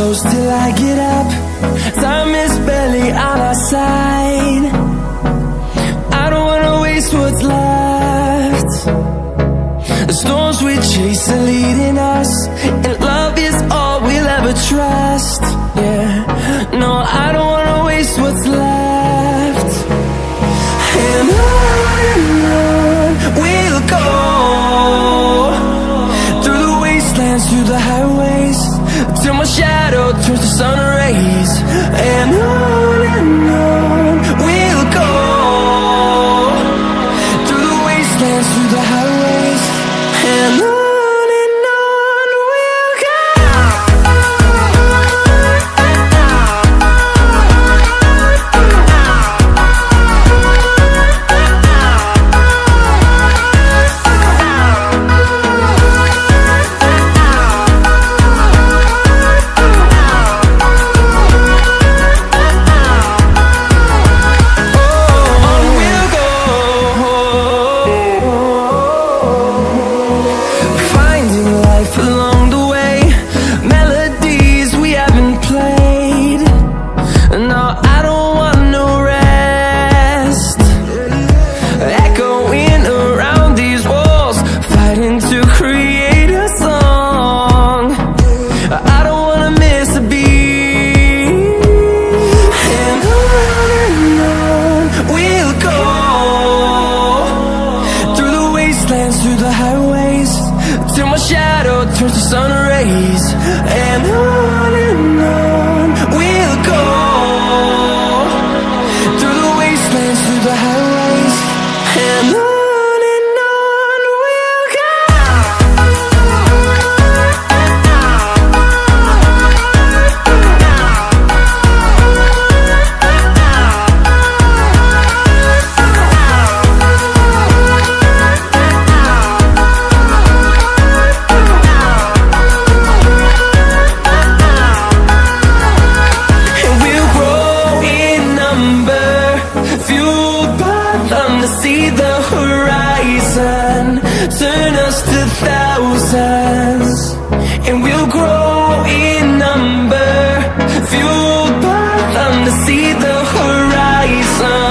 close till I get up. Time is barely on our side. I don't wanna waste what's left. The storms we chase are leading us, and love is all we'll ever trust. Yeah, no, I don't wanna waste what's left. And on we'll go, through the wastelands, through the highways, till my shadow turns to sun rays. And on we'll go, through the wastelands, through the highways, and on we'll go. Through the highways, till my shadow turns to sun rays. And on we'll go, through the wastelands, through the highways, and on we'll go. See the horizon, turn us to thousands, and we'll grow in number, fueled by them to see the horizon.